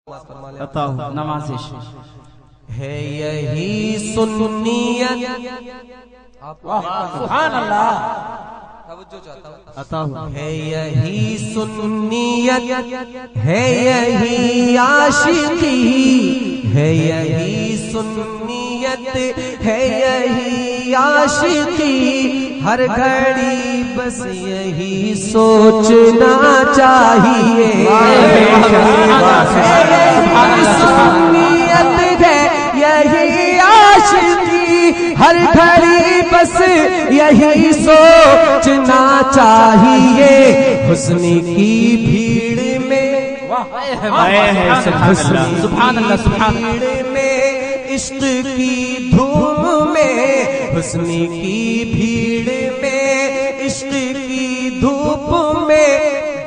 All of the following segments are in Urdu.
نوازش ہے یہی سنیت سبحان اللہ ہے یہی سنیت ہے یہی عاشقی ہے یہی سنیت ہے یہی عاشقی ہر گھڑی بس یہی سوچنا چاہیے سنیت ہے یہی عاشقی ہر گھڑی بس یہی سوچنا چاہیے حسن کی بھیڑ میں سبحان اللہ سبحان بھیڑ میں عشق کی دھوم میں حسن کی بھیڑ میں عشق کی دھوپ میں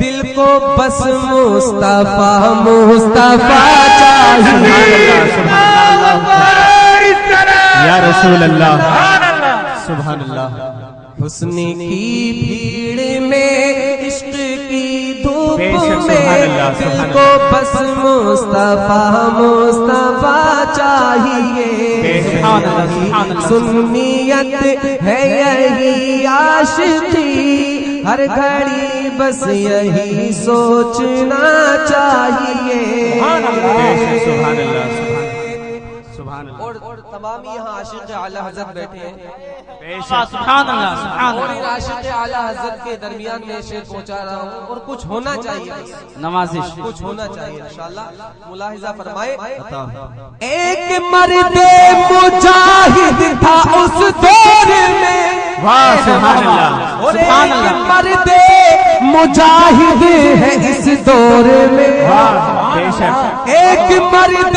دل کو بس مصطفیٰ مصطفیٰ چاہیے یا رسول اللہ سبحان اللہ حسن کی بھیڑ میں عشق کی دھوپ میں دل کو بس مصطفیٰ مصطفیٰ چاہیے سنیت ہے یہی عاشقی ہر گھڑی بس یہی سوچنا چاہیے اور تمام یہاں عاشق اعلی حضرت بیٹھے ہیں سبحان اللہ سبحان اور ان عاشق اعلی حضرت کے درمیان میں شعر پہنچا رہا ہوں اور کچھ ہونا چاہیے نوازش کچھ ہونا چاہیے انشاءاللہ ملاحظہ فرمائے ایک مرد مجاہد تھا اس دور میں سبحان اللہ اور ایک مرد مجاہد ہے اس دور میں ایک مرد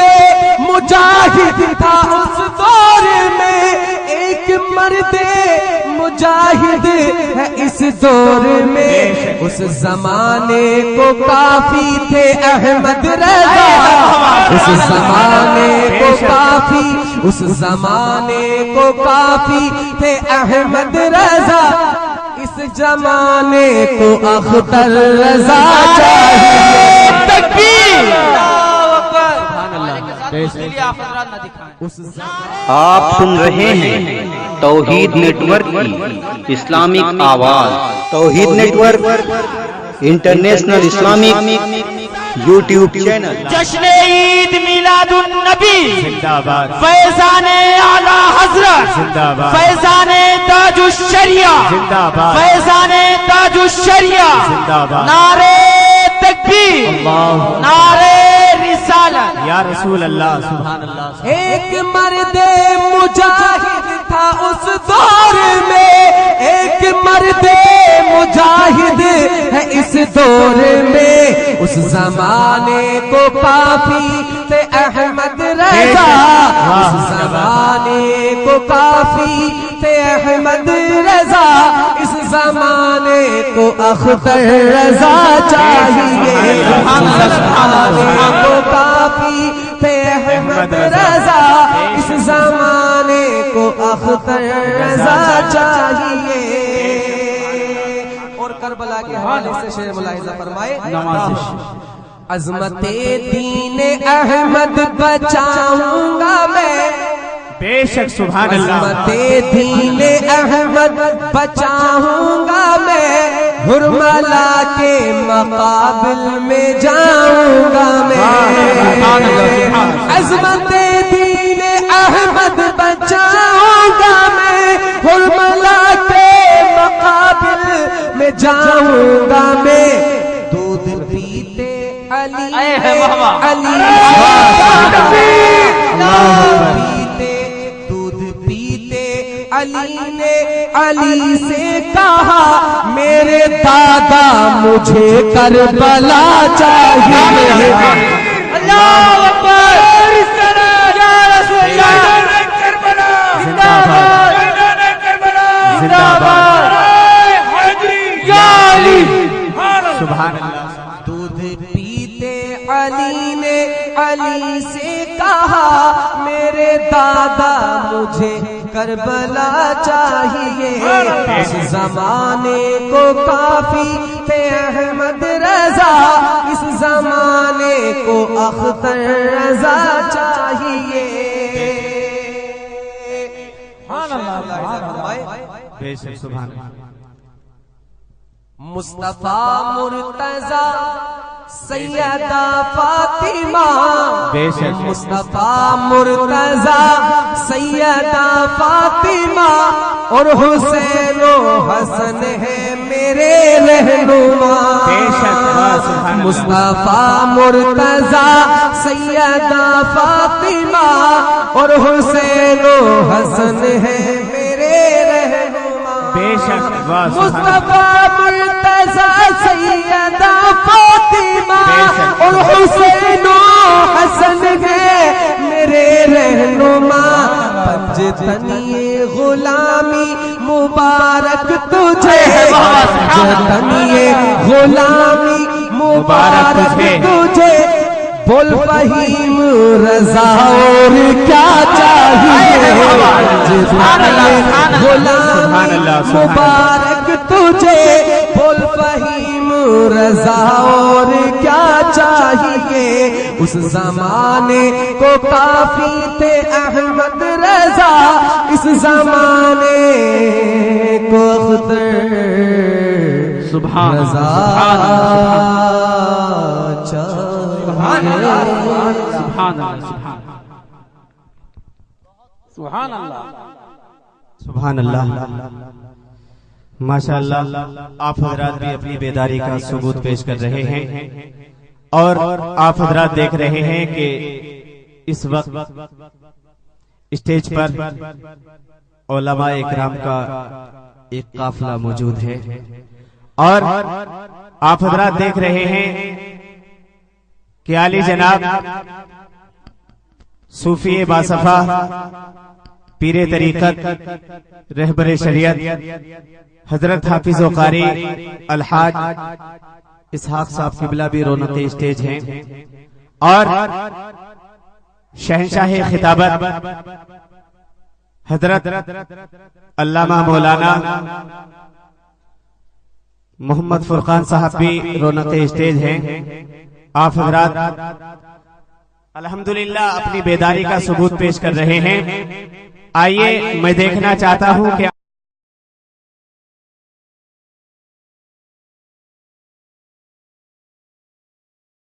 مجاہد تھا اس دور میں ایک مرد مجاہد ہے اس دور میں اس زمانے کو کافی تھے احمد رضا اس زمانے کو کافی اس زمانے کو کافی تھے احمد رضا اس زمانے کو اختر رضا چاہیے تکبیر آپ سن رہے ہیں توحید نیٹ ورک کی اسلامک آواز Tauheed network international Islamic YouTube channel جشن عید میلاد النبی زندہ باد فیضان اعلی حضرت زندہ باد فیضان تاج الشریعہ زندہ باد فیضان تاج الشریعہ زندہ باد نعرہ تکبیر نعرہ رسالت یا رسول اللہ سبحان اللہ ایک مرد مجاہد تھا اس دور میں ایک مرد مجاہد ہے اس دور میں اس زمانے کو کافی تھے احمد رضا اس زمانے کو کافی تھے احمد رضا اس زمانے کو اختر رضا چاہیے کو کافی تھے احمد رضا اس زمانے کو اختر رضا چاہیے اور کربلا کے حوالے سے شعر ملاحظہ فرمائے عظمت دین احمد بچاؤں گا میں بے شک سبحان اللہ عظمت دین احمد بچاؤں گا میں حرملا کے مقابل میں جاؤں گا میں عظمت دین احمد بچاؤں گا میں حرملا کے مقابل میں جاؤں گا میں دودھ پیتے علی علی نے علی سے کہا میرے دادا مجھے کربلا چاہیے اللہ اکبر یا رسول اللہ زندہ باد زندہ باد یا علی سبحان اللہ دودھ پیتے علی نے علی سے کہا میرے دادا مجھے کربلا چاہیے اس زمانے کو کافی تھے احمد رضا رضا اس زمانے کو اختر رضا چاہیے بے شک سبحان اللہ مصطفیٰ مرتضی سیدہ فاطمہ بے شک مصطفیٰ مرتضی سیدہ فاطمہ اور حسین و حسن ہے میرے رہنما بے شک سبحان اللہ مصطفیٰ مرتضی سیدہ فاطمہ اور حسین و حسن ہے میرے رہنما بے شک مصطفیٰ مرتضی سیدہ فاطمہ اور حسین و حسن ہے میرے رہنما پنجتنی غلامی مبارک تجھے پنجتنی غلامی مبارک تجھے بول فہیم رضا اور کیا چاہیے غلامی مبارک تجھے بول فہیم رضا اور کیا چاہیے اس زمانے کو کافی تھے احمد رضا اس زمانے کو اختر سبحان رضا سبحان اللہ سبحان اللہ سبحان اللہ ماشاء اللہ آپ حضرات بھی اپنی بیداری کا ثبوت پیش کر رہے ہیں اور آپ حضرات دیکھ رہے ہیں کہ اس وقت اسٹیج پر علماء اکرام کا ایک قافلہ موجود ہے اور آپ حضرات دیکھ رہے ہیں کہ عالی جناب صوفی باصفا پیر طریقت رہبر شریعت حضرت حافظ و قاری الحاج اسحاق صاحب قبلہ بھی رونق اسٹیج ہیں اور شہنشاہ خطابت حضرت علامہ مولانا محمد فرقان صاحب بھی رونق اسٹیج ہیں آپ حضرات الحمدللہ اپنی بیداری کا ثبوت پیش کر رہے ہیں آئیے میں دیکھنا چاہتا ہوں کہ